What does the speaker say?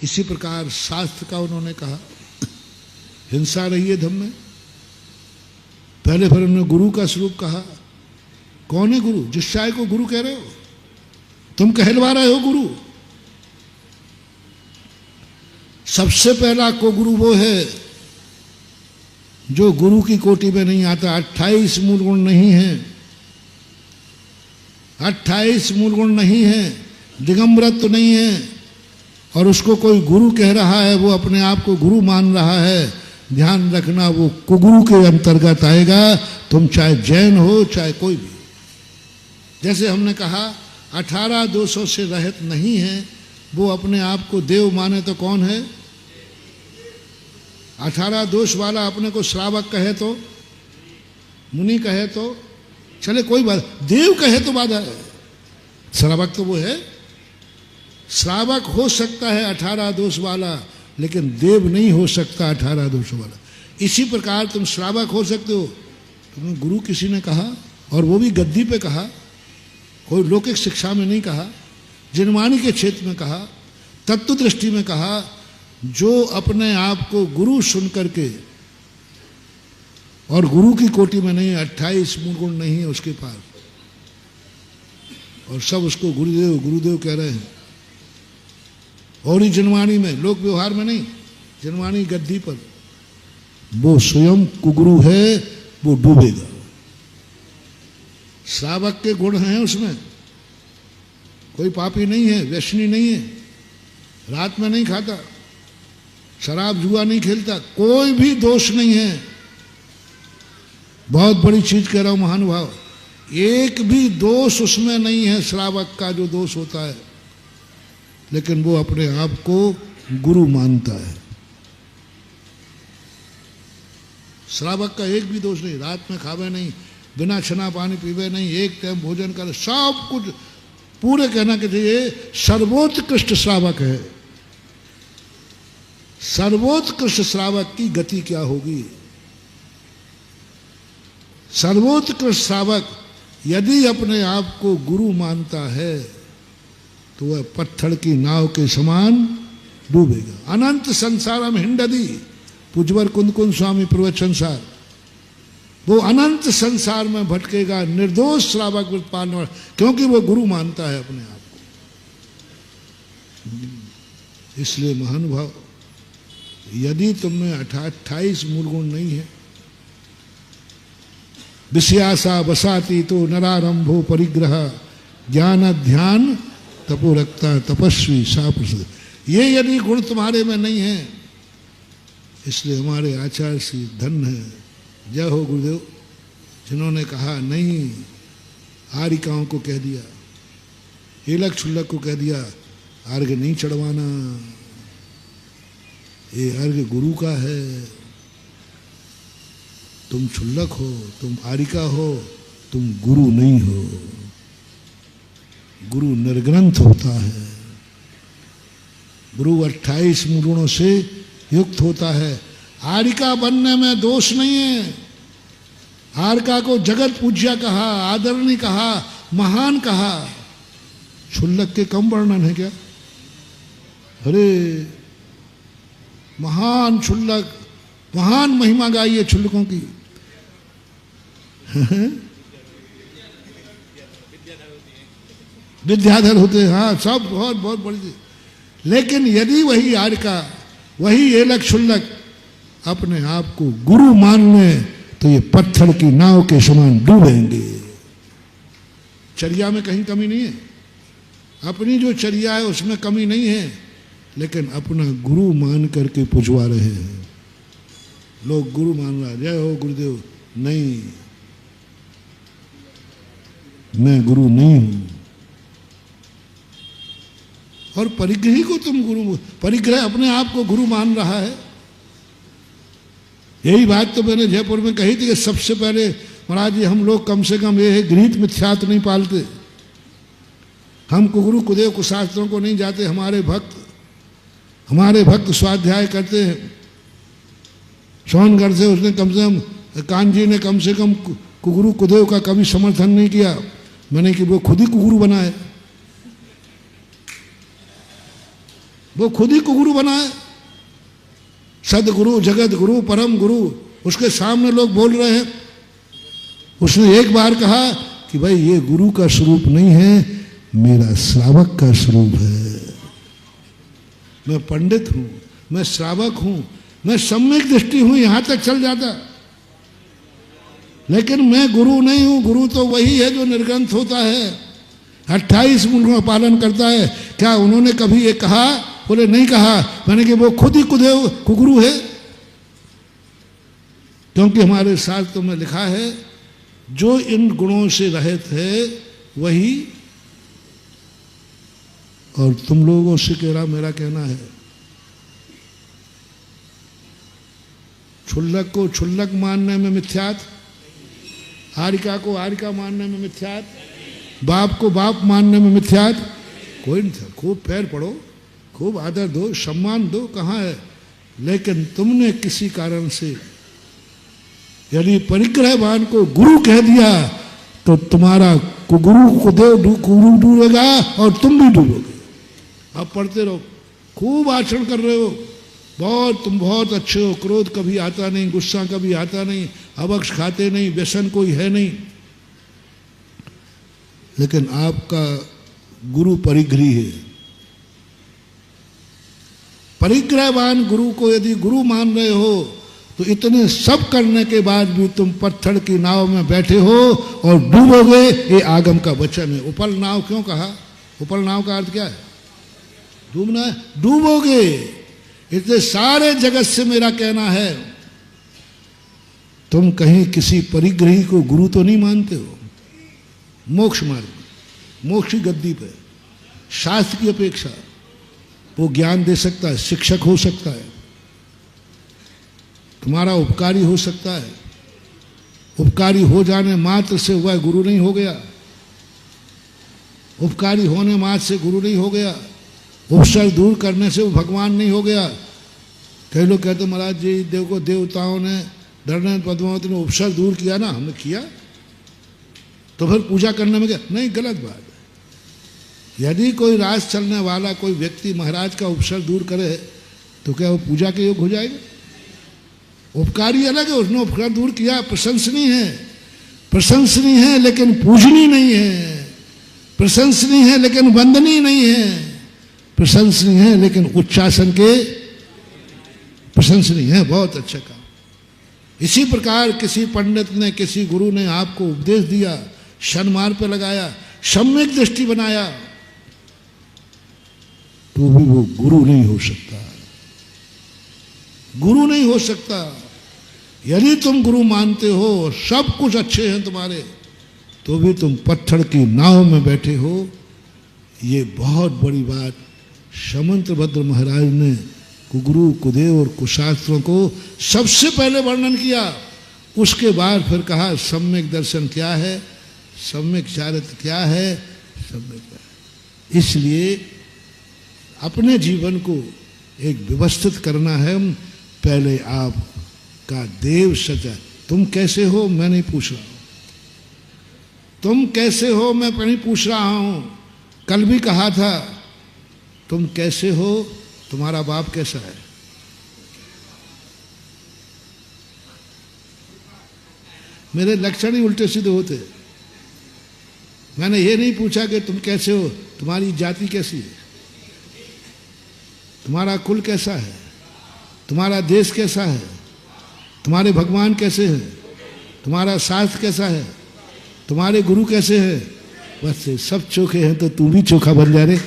इसी प्रकार शास्त्र का उन्होंने कहा हिंसा रही है धम्म में। पहले फिर उन्होंने गुरु का स्वरूप कहा। कौन है गुरु? जिस चाय को गुरु कह रहे हो तुम, कहलवा रहे हो गुरु। सबसे पहला को गुरु वो है जो गुरु की कोटि में नहीं आता। 28 मूल गुण नहीं है, 28 मूल गुण नहीं है, दिगंबरत्व नहीं है, और उसको कोई गुरु कह रहा है, वो अपने आप को गुरु मान रहा है। ध्यान रखना, वो कुगुरु के अंतर्गत आएगा। तुम चाहे जैन हो चाहे कोई भी। जैसे हमने कहा 18 दोषों से रहित नहीं है, वो अपने आप को देव माने तो कौन है? 18 दोष वाला अपने को श्रावक कहे तो, मुनि कहे तो चले कोई बात, देव कहे तो बाधा है। श्रावक तो वो है। श्रावक हो सकता है 18 दोष वाला, लेकिन देव नहीं हो सकता 18 दोष वाला। इसी प्रकार तुम श्रावक हो सकते हो। तुम्हें गुरु किसी ने कहा, और वो भी गद्दी पे कहा, कोई लौकिक शिक्षा में नहीं कहा, जिनवाणी के क्षेत्र में कहा, तत्व दृष्टि में कहा। जो अपने आप को गुरु सुन करके, और गुरु की कोटि में नहीं, 28 मूल गुण नहीं है उसके पास, और सब उसको गुरुदेव गुरुदेव कह रहे हैं। और ही जनवाणी में, लोक व्यवहार में नहीं, जनवाणी गद्दी पर, वो स्वयं कुगुरु है, वो डूबेगा। श्रावक के गुण हैं उसमें, कोई पापी नहीं है, व्यसनी नहीं है, रात में नहीं खाता, शराब जुआ नहीं खेलता, कोई भी दोष नहीं है। बहुत बड़ी चीज कह रहा हूं महानुभाव, एक भी दोष उसमें नहीं है श्रावक का जो दोष होता है, लेकिन वो अपने आप को गुरु मानता है। श्रावक का एक भी दोष नहीं, रात में खावे नहीं, बिना छना पानी पीवे नहीं, एक टाइम भोजन करे, सब कुछ पूरे कहना के चाहिए सर्वोत्कृष्ट श्रावक है। सर्वोत्कृष्ट श्रावक की गति क्या होगी? सर्वोत्कृष्ट श्रावक यदि अपने आप को गुरु मानता है तो वह पत्थर की नाव के समान डूबेगा। अनंत संसारम हिंडदी, पुजवर कुंद कुंद स्वामी प्रवचन सार, वो अनंत संसार में भटकेगा, निर्दोष श्रावक व्रत पालने वाला, क्योंकि वो गुरु मानता है अपने आप को। इसलिए महानुभाव, यदि तुमने 28 मूल गुण नहीं है, विषयासा वसाती तो नरारंभो परिग्रह, ज्ञान ध्यान तपो रखता तपस्वी सा प्रसिद्ध, ये यदि गुण तुम्हारे में नहीं है, इसलिए हमारे आचार्य श्री धन्य है, जय हो गुरुदेव, जिन्होंने कहा नहीं, आरिकाओं को कह दिया, एलक छुल्लक को कह दिया अर्घ नहीं चढ़वाना, ये अर्घ गुरु का है। तुम छुल्लक हो, तुम आरिका हो, तुम गुरु नहीं हो। गुरु निर्ग्रंथ होता है, गुरु 28 गुणों से युक्त होता है। आरिका बनने में दोष नहीं है। आरिका को जगत पूज्य कहा, आदरणीय कहा, महान कहा। छुल्लक के कम वर्णन है क्या? अरे महान छुल्लक, महान महिमा गाई है छुल्लकों की। विद्याधर होते हैं, हाँ, सब बहुत बहुत बड़ी। लेकिन यदि वही आरिका, वही एलक छुल्लक अपने आप को गुरु मान ले, तो ये पत्थर की नाव के समान डूबेंगे। चर्या में कहीं कमी नहीं है, अपनी जो चर्या है उसमें कमी नहीं है, लेकिन अपना गुरु मान करके पुजवा रहे हैं। लोग गुरु मान रहा, जय हो गुरुदेव, नहीं, मैं गुरु नहीं हूं। और परिग्रही को तुम गुरु, परिग्रह अपने आप को गुरु मान रहा है। यही बात तो मैंने जयपुर में कही थी कि सबसे पहले महाराज जी, हम लोग कम से कम ये है गृहीत मिथ्यात्व नहीं पालते। हम कुगुरु कुदेव कुशास्त्रों को नहीं जाते। हमारे भक्त स्वाध्याय करते हैं। सोनगढ़ से उसने कम से कम, कानजी ने कम से कम कुगुरु कुदेव का कभी समर्थन नहीं किया। मैंने कि वो खुद ही कुगुरु बनाए। वो खुद ही को गुरु बना है। सदगुरु, जगत गुरु, परम गुरु, उसके सामने लोग बोल रहे हैं। उसने एक बार कहा कि भाई ये गुरु का स्वरूप नहीं है, मेरा श्रावक का स्वरूप है। मैं पंडित हूं, मैं श्रावक हूं, मैं सम्यक दृष्टि हूं, यहां तक चल जाता, लेकिन मैं गुरु नहीं हूं। गुरु तो वही है जो निर्ग्रंथ होता है, 28 गुणों का पालन करता है। क्या उन्होंने कभी ये कहा? बोले नहीं कहा। मैंने कि वो खुद ही कुदेव कुगुरु है, क्योंकि हमारे शास्त्रों में लिखा है जो इन गुणों से रहित है वही। और तुम लोगों से मेरा कहना है, क्षुल्लक को क्षुल्लक मानने में मिथ्यात, आरिका को आरिका मानने में मिथ्यात, बाप को बाप मानने में मिथ्यात कोई नहीं था। खूब पैर पड़ो, खूब आदर दो, सम्मान दो, कहाँ है? लेकिन तुमने किसी कारण से यदि परिग्रहवान को गुरु कह दिया तो तुम्हारा गुरु को गुरु डूबेगा और तुम भी डूबोगे। अब पढ़ते रहो, खूब आचरण कर रहे हो, तुम बहुत अच्छे हो, क्रोध कभी आता नहीं, गुस्सा कभी आता नहीं, अवक्ष खाते नहीं, व्यसन कोई है नहीं, लेकिन आपका गुरु परिग्रही है। परिग्रहवान गुरु को यदि गुरु मान रहे हो तो इतने सब करने के बाद भी तुम पत्थर की नाव में बैठे हो और डूबोगे, ये आगम का वचन है। उपल नाव क्यों कहा? उपल नाव का अर्थ क्या है? डूबना है, डूबोगे। इसलिए सारे जगत से मेरा कहना है, तुम कहीं किसी परिग्रही को गुरु तो नहीं मानते हो। मोक्ष मार्ग, मोक्ष की गद्दी पे शास्त्र की अपेक्षा वो ज्ञान दे सकता है, शिक्षक हो सकता है, तुम्हारा उपकारी हो सकता है। उपकारी हो जाने मात्र से वह गुरु नहीं हो गया, उपकारी होने मात्र से गुरु नहीं हो गया, उपसर दूर करने से वो भगवान नहीं हो गया। कई लोग कहते महाराज जी देखो देवताओं ने, धरणे पद्मावती ने उपसर दूर किया ना, हमने किया तो फिर पूजा करने में क्या? नहीं, गलत बात है। यदि कोई राज चलने वाला कोई व्यक्ति महाराज का उपसर दूर करे तो क्या वो पूजा के योग हो जाएगा? उपकारी अलग है, उसने उपकार दूर किया, प्रशंसनीय है, प्रशंसनीय है लेकिन पूजनीय नहीं है, प्रशंसनीय है लेकिन वंदनीय नहीं है, प्रशंसनीय है लेकिन उच्चासन के प्रशंसनीय है। बहुत अच्छा काम। इसी प्रकार किसी पंडित ने, किसी गुरु ने आपको उपदेश दिया, शनमार्ग पे लगाया, सम्यक दृष्टि बनाया, तो भी वो गुरु नहीं हो सकता, गुरु नहीं हो सकता। यदि तुम गुरु मानते हो, सब कुछ अच्छे हैं तुम्हारे, तो भी तुम पत्थर की नाव में बैठे हो। ये बहुत बड़ी बात समंतभद्र महाराज ने कुगुरु, कुदेव और कुशास्त्रों को सबसे पहले वर्णन किया। उसके बाद फिर कहा सम्यक दर्शन क्या है, सम्यक चारित्र क्या है, सम्यक क्या है। इसलिए अपने जीवन को एक व्यवस्थित करना है। पहले आपका देव सचा, तुम कैसे हो मैं नहीं पूछ रहा हूं, तुम कैसे हो मैं नहीं पूछ रहा हूं। कल भी कहा था तुम कैसे हो, तुम्हारा बाप कैसा है। मेरे लक्षण ही उल्टे सीधे होते। मैंने ये नहीं पूछा कि तुम कैसे हो, तुम्हारी जाति कैसी है, तुम्हारा कुल कैसा है, तुम्हारा देश कैसा है, तुम्हारे भगवान कैसे हैं, तुम्हारा शास्त्र कैसा है, तुम्हारे गुरु कैसे हैं। बस सब चोखे हैं तो तू भी चोखा बन जा रे।